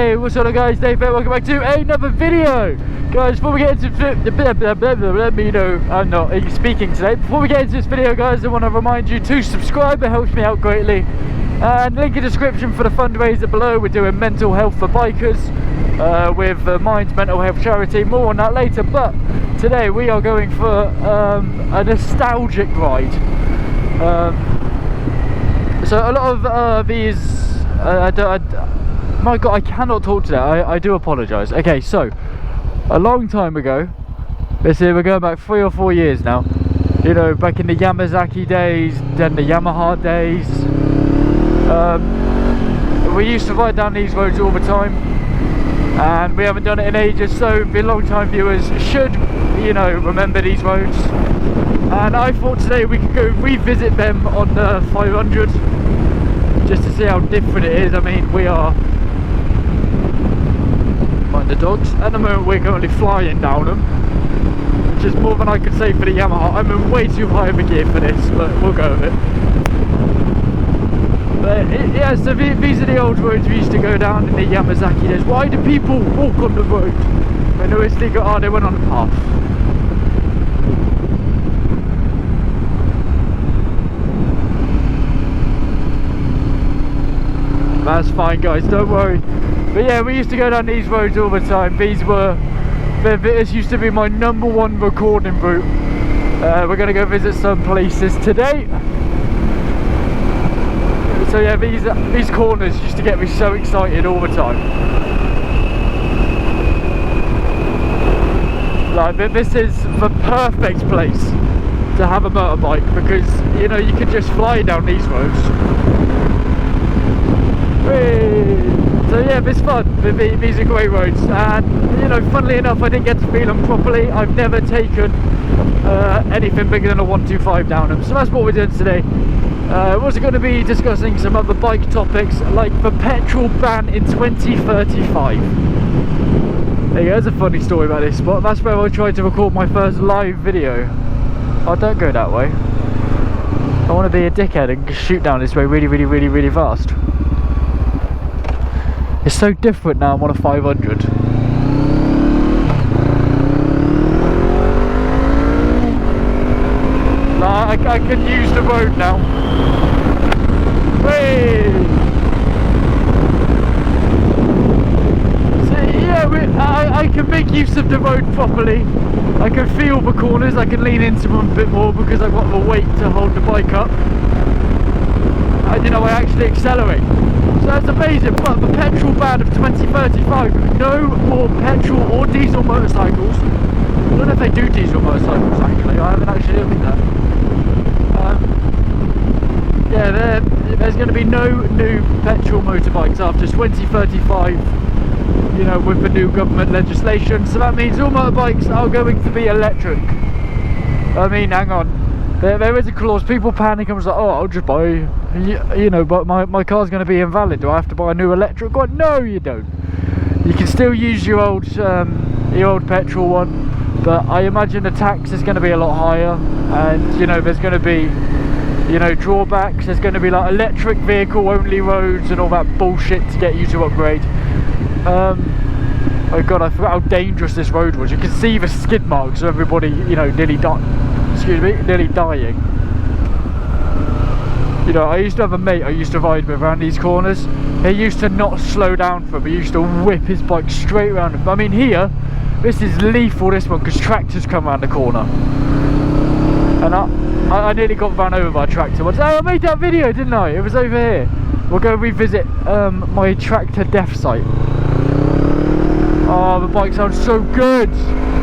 Hey, what's up guys, Dave here, welcome back to another video. Guys, before we get into let me know I'm not speaking today. Before we get into this video guys, I want to remind you to subscribe, it helps me out greatly. And link in the description for the fundraiser below. We're doing mental health for bikers with Mind's mental health charity, more on that later. But today we are going for a nostalgic ride. So a lot of these my god, I cannot talk today, I do apologise. Okay, so a long time ago, let's see, we're going back 3 or 4 years now, you know, back in the Yamazaki days, then the Yamaha days. We used to ride down these roads all the time, and we haven't done it in ages, so the long time viewers should, you know, remember these roads. And I thought today we could go revisit them on the 500 just to see how different it is. I mean, we are, mind the dogs, at the moment we're currently flying down them, which is more than I could say for the Yamaha. I'm in way too high of a gear for this, but we'll go with it. But yeah, so these are the old roads we used to go down in the Yamazaki days. Why do people walk on the road when they go, oh, they went on a path? That's fine guys, don't worry. But yeah, we used to go down these roads all the time. This used to be my #1 recording route. We're going to go visit some places today. So yeah, these corners used to get me so excited all the time. Like, this is the perfect place to have a motorbike, because you know, you can just fly down these roads. So yeah, it's fun. These are great roads, and you know, funnily enough, I didn't get to feel them properly. I've never taken anything bigger than a 125 down them, so that's what we're doing today. We're also going to be discussing some other bike topics, like the petrol ban in 2035. There you go, there's a funny story about this spot. That's where I tried to record my first live video. Oh, don't go that way. I want to be a dickhead and shoot down this way really fast. It's so different now. I'm on a 500. Nah, I can use the road now. Whee! So yeah, I can make use of the road properly. I can feel the corners. I can lean into them a bit more because I've got the weight to hold the bike up. And you know, I actually accelerate. So that's amazing. But the petrol ban of 2035, no more petrol or diesel motorcycles. I don't know if they do diesel motorcycles actually, I haven't actually looked at that. Yeah, there's going to be no new petrol motorbikes after 2035, you know, with the new government legislation. So that means all motorbikes are going to be electric. I mean, hang on. There is a clause. People panic and was like, oh, I'll just buy, you know, but my car's going to be invalid. Do I have to buy a new electric one? No, you don't. You can still use your old petrol one, but I imagine the tax is going to be a lot higher, and you know, there's going to be, you know, drawbacks. There's going to be like electric vehicle only roads and all that bullshit to get you to upgrade. Oh god, I forgot how dangerous this road was. You can see the skid marks of everybody, you know, nearly dying. You know, I used to have a mate I used to ride with around these corners. He used to not slow down for him. He used to whip his bike straight around him. I mean, here, this is lethal, this one, because tractors come around the corner. And I nearly got run over by a tractor once. Oh, I made that video, didn't I? It was over here. We'll go revisit my tractor death site. Oh, the bike sounds so good.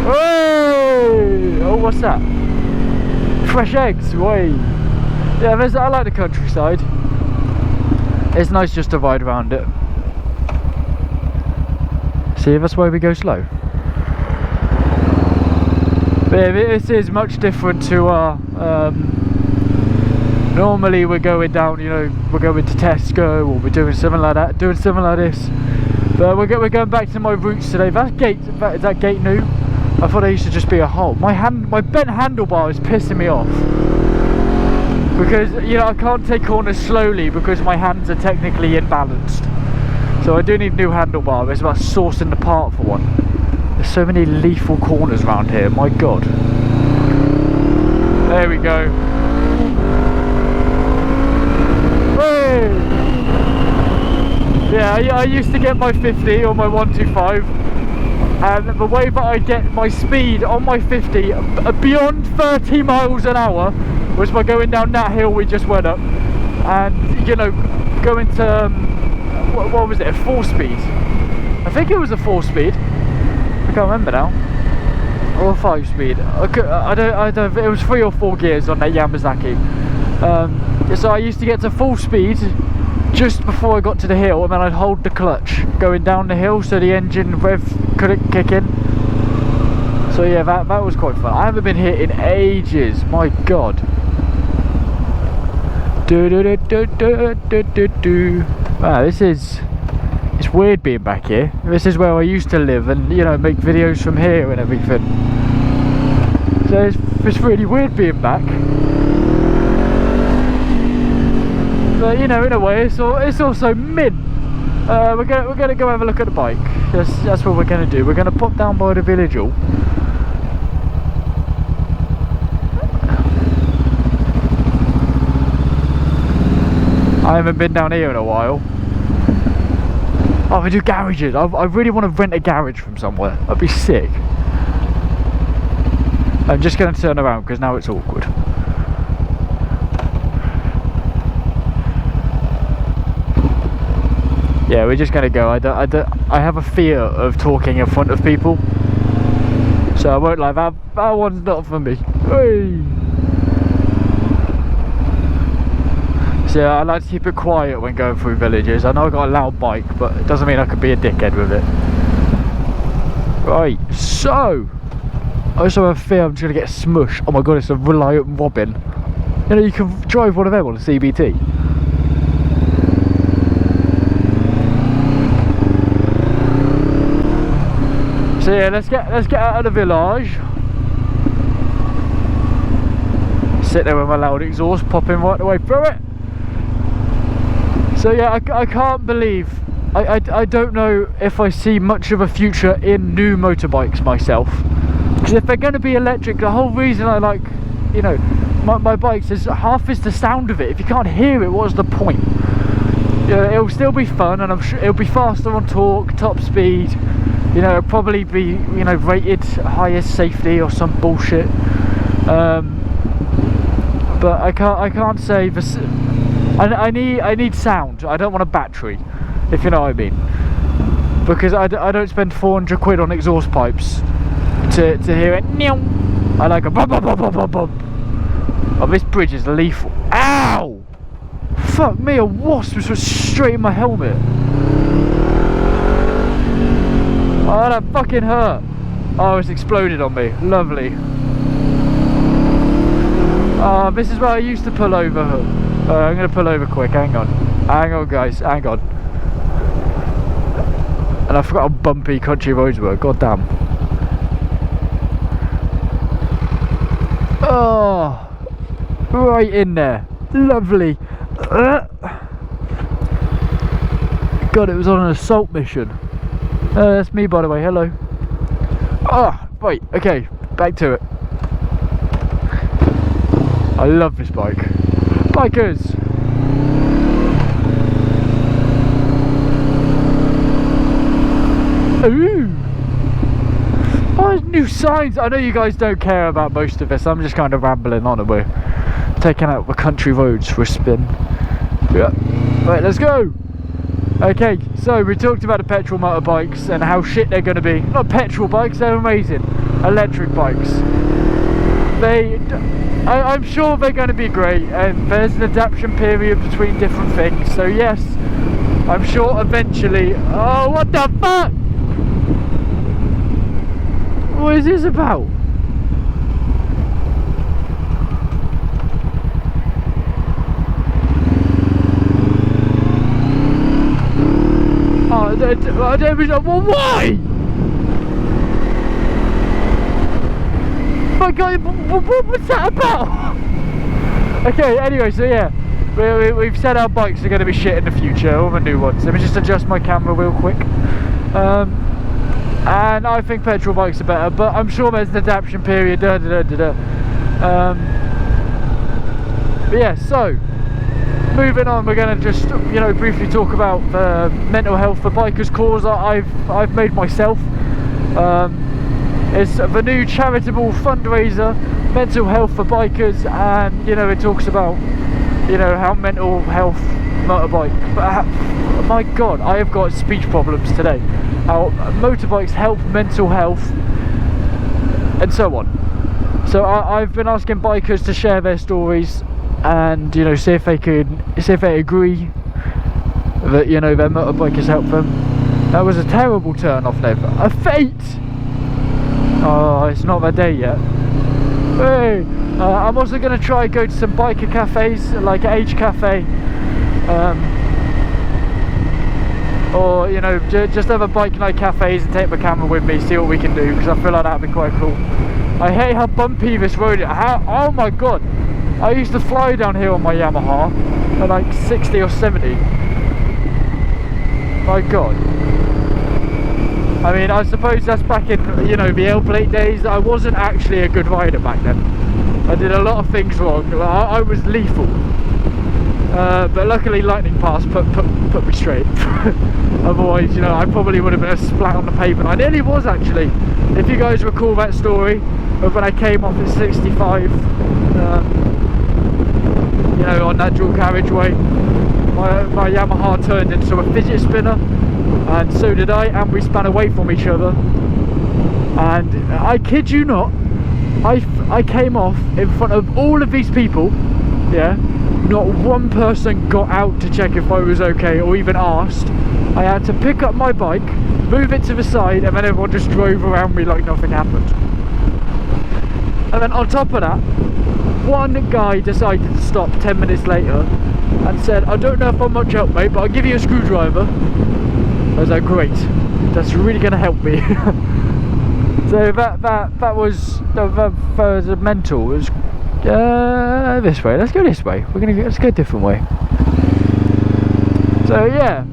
Hey! Oh, what's that? Fresh eggs, way. Yeah, I like the countryside. It's nice just to ride around it. See, that's why we go slow. But yeah, this is much different to our normally we're going down, you know, we're going to Tesco, or we're doing something like that, doing something like this. But we're going back to my roots today. Is that gate new? I thought it used to just be a hole. My bent handlebar is pissing me off, because you know, I can't take corners slowly because my hands are technically imbalanced. So I do need new handlebar, but it's about sourcing the part for one. There's so many lethal corners around here, my god. There we go. Hey! Yeah, I used to get my 50 or my 125, and the way that I get my speed on my 50 beyond 30 miles an hour was by going down that hill we just went up, and you know, going to what was it, a 4-speed? I think it was a 4-speed. I can't remember now. Or a 5-speed. I don't. It was 3 or 4 gears on that Yamazaki. So I used to get to full speed just before I got to the hill, and then I'd hold the clutch going down the hill so the engine rev couldn't kick in. So yeah, that was quite fun. I haven't been here in ages. My god. Wow, it's weird being back here. This is where I used to live and, you know, make videos from here and everything. So it's really weird being back. But, you know, in a way, it's also mint. We're gonna go have a look at the bike. That's what we're gonna do. We're gonna pop down by the village hall. I haven't been down here in a while. Oh, we do garages. I really want to rent a garage from somewhere. That'd be sick. I'm just going to turn around because now it's awkward. Yeah, we're just going to go. I have a fear of talking in front of people, so I won't lie. That one's not for me. Hey. So yeah, I like to keep it quiet when going through villages. I know I've got a loud bike, but it doesn't mean I can be a dickhead with it. Right, so I also have a fear I'm just going to get smushed. Oh my god, it's a Reliant Robin. You know, you can drive one of them on a CBT. So yeah, let's get out of the village. Sit there with my loud exhaust popping right the way through it. So yeah, I can't believe, I don't know if I see much of a future in new motorbikes myself. Because if they're going to be electric, the whole reason I like, you know, my bikes is half is the sound of it. If you can't hear it, what's the point? You know, it'll still be fun, and I'm sure it'll be faster on torque, top speed. You know, it'll probably be, you know, rated highest safety or some bullshit. But I can't say this. I need sound. I don't want a battery, if you know what I mean, because I don't spend 400 quid on exhaust pipes to hear it. I like a bum bum bum bum bum bum. Oh, this bridge is lethal. Ow! Fuck me, a wasp was straight in my helmet. Oh, that fucking hurt. Oh, it's exploded on me. Lovely. This is where I used to pull over. I'm going to pull over quick, hang on guys, hang on. And I forgot how bumpy country roads were, god damn. Oh, right in there, lovely. God, it was on an assault mission. That's me by the way, hello. Oh, right, okay, back to it. I love this bike. Bikers! Ooh! Oh, there's new signs. I know you guys don't care about most of this. I'm just kind of rambling on, and we're taking out the country roads for a spin. Yeah. Right, let's go! Okay, so we talked about the petrol motorbikes and how shit they're going to be. Not petrol bikes, they're amazing. Electric bikes. I'm sure they're going to be great, and there's an adaptation period between different things, so yes, I'm sure eventually. Oh, what the fuck? What is this about? Oh, well, why? My god, what was that about? Okay, anyway, so yeah, we've said our bikes are going to be shit in the future, all the new ones. Let me just adjust my camera real quick. And I think petrol bikes are better, but I'm sure there's an adaptation period. But yeah, so moving on, we're going to just, you know, briefly talk about mental health for bikers cause I've made myself. It's the new charitable fundraiser, mental health for bikers, and you know, it talks about, you know, how mental health motorbike, but my god, I have got speech problems today, how motorbikes help mental health and so on. So I've been asking bikers to share their stories and, you know, see if they agree that, you know, their motorbike has helped them. That was a terrible turn off there. A fate! Oh, it's not that day yet. Hey, I'm also going to try go to some biker cafes, like Age Cafe, or, you know, just have a bike night cafes and take my camera with me, see what we can do, because I feel like that'd be quite cool. I hate how bumpy this road is. Oh my god, I used to fly down here on my Yamaha at like 60 or 70. My god. I mean, I suppose that's back in, you know, the L-plate days. I wasn't actually a good rider back then. I did a lot of things wrong. I was lethal. But luckily Lightning Pass put me straight. Otherwise, you know, I probably would have been a splat on the pavement. I nearly was, actually. If you guys recall that story of when I came off at 65, you know, on that dual carriageway, my Yamaha turned into a fidget spinner, and so did I, and we span away from each other. And I kid you not, I came off in front of all of these people, yeah. Not one person got out to check if I was okay or even asked. I had to pick up my bike, move it to the side, and then everyone just drove around me like nothing happened. And then on top of that, one guy decided to stop 10 minutes later and said, I don't know if I'm much help, mate, but I'll give you a screwdriver. I was like, great, that's really going to help me. So that was mental. It was this way. Let's go this way. Let's go a different way. So yeah,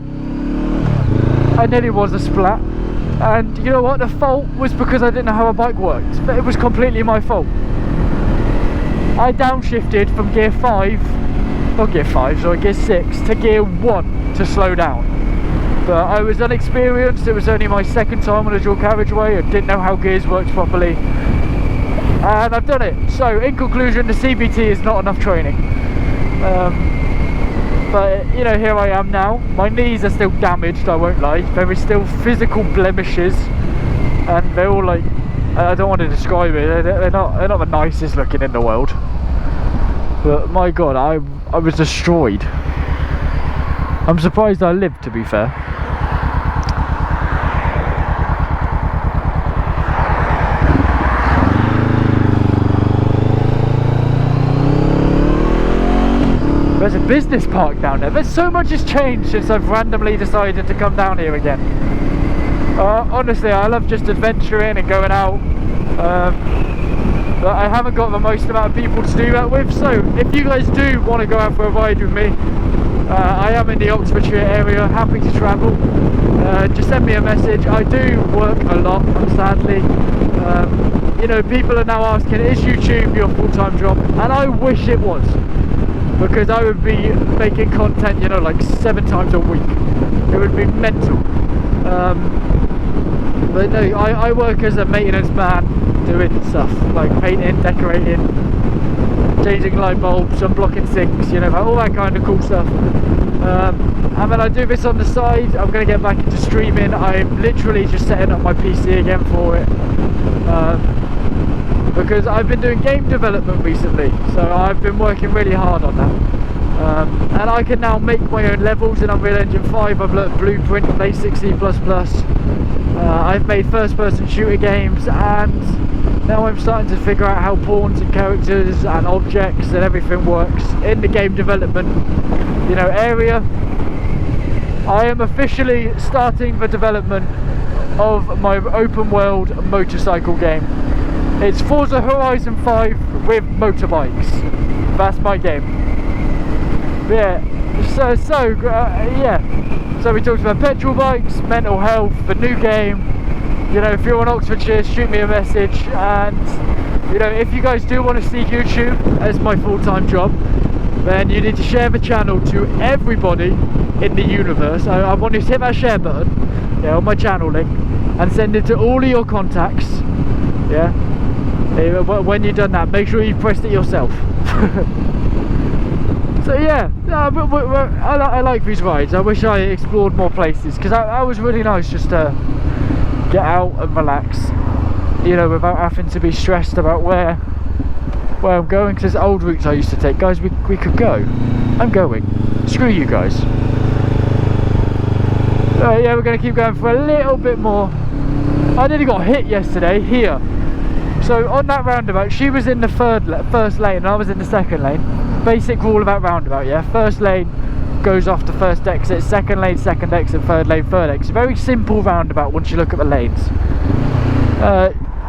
I nearly was a splat, and you know what? The fault was because I didn't know how a bike worked. But it was completely my fault. I downshifted from gear 5, not gear 5, sorry, gear 6 to gear 1 to slow down. But I was unexperienced. It was only my second time on a dual carriageway. I didn't know how gears worked properly, and I've done it. So in conclusion, the CBT is not enough training. But you know, here I am now. My knees are still damaged, I won't lie. There is still physical blemishes, and they're all like, I don't want to describe it, they're not the nicest looking in the world. But my god, I was destroyed. I'm surprised I lived, to be fair. There's a business park down there. There's so much has changed since I've randomly decided to come down here again. Honestly, I love just adventuring and going out. But I haven't got the most amount of people to do that with. So if you guys do want to go out for a ride with me, I am in the Oxfordshire area, happy to travel. Just send me a message. I do work a lot, sadly. You know, people are now asking, is YouTube your full-time job? And I wish it was, because I would be making content, you know, like 7 times a week. It would be mental. But no, I work as a maintenance man, doing stuff like painting, decorating, changing light bulbs, unblocking sinks, you know, all that kind of cool stuff. And then I do this on the side. I'm going to get back into streaming. I'm literally just setting up my PC again for it. Because I've been doing game development recently, so I've been working really hard on that. And I can now make my own levels in Unreal Engine 5. I've learnt Blueprint, Basic C++. I've made first-person shooter games, and now I'm starting to figure out how pawns and characters and objects and everything works in the game development, you know, area. I am officially starting the development of my open world motorcycle game. It's Forza Horizon 5 with motorbikes. That's my game. Yeah, yeah. So we talked about petrol bikes, mental health, the new game. You know, if you're in Oxfordshire, shoot me a message. And you know, if you guys do want to see YouTube as my full-time job, then you need to share the channel to everybody in the universe. I want you to hit that share button, yeah, on my channel link, and send it to all of your contacts. Yeah. When you've done that, make sure you've pressed it yourself. So yeah, I like these rides. I wish I explored more places, because that was really nice, just to get out and relax, you know, without having to be stressed about where I'm going. Because there's old routes I used to take. Guys, we could go. I'm going. Screw you guys. Yeah, we're going to keep going for a little bit more. I nearly got hit yesterday here. So on that roundabout, she was in the first lane and I was in the second lane. Basic rule about roundabout, yeah. First lane goes off the first exit, second lane, second exit, third lane, third exit. Very simple roundabout once you look at the lanes.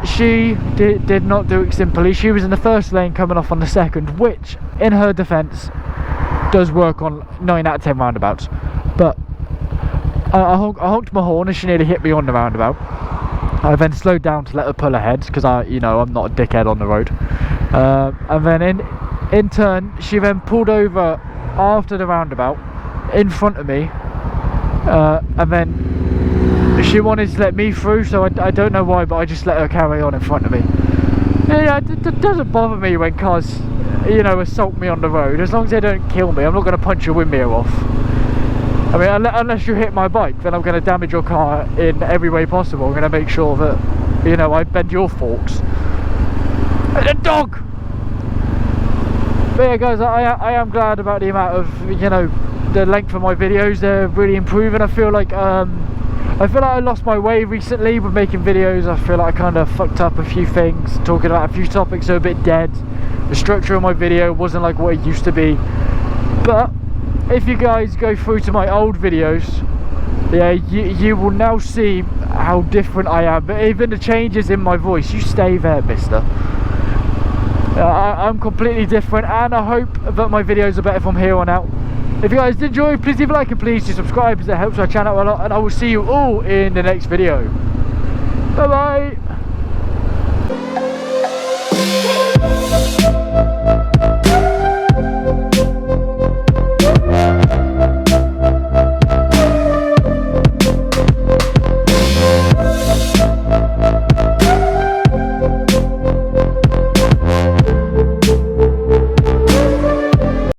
She did not do it simply. She was in the first lane coming off on the second, which, in her defence, does work on 9 out of 10 roundabouts. But I honked my horn and she nearly hit me on the roundabout. I then slowed down to let her pull ahead, because I'm not a dickhead on the road. And then in turn, she then pulled over after the roundabout in front of me, and then she wanted to let me through, so I don't know why, but I just let her carry on in front of me. Yeah, it doesn't bother me when cars, you know, assault me on the road. As long as they don't kill me, I'm not going to punch your wind mirror off. I mean, unless you hit my bike, then I'm going to damage your car in every way possible. I'm going to make sure that, you know, I bend your forks. A dog! But yeah, guys, I am glad about the amount of, you know, the length of my videos. They're really improving. I feel like I lost my way recently with making videos. I feel like I kind of fucked up a few things, talking about a few topics are a bit dead. The structure of my video wasn't like what it used to be. But if you guys go through to my old videos, yeah, you will now see how different I am. But even the changes in my voice, you stay there, mister. I'm completely different, and I hope that my videos are better from here on out. If you guys did enjoy, please leave a like and please do subscribe, as it helps our channel a lot, and I will see you all in the next video. Bye bye.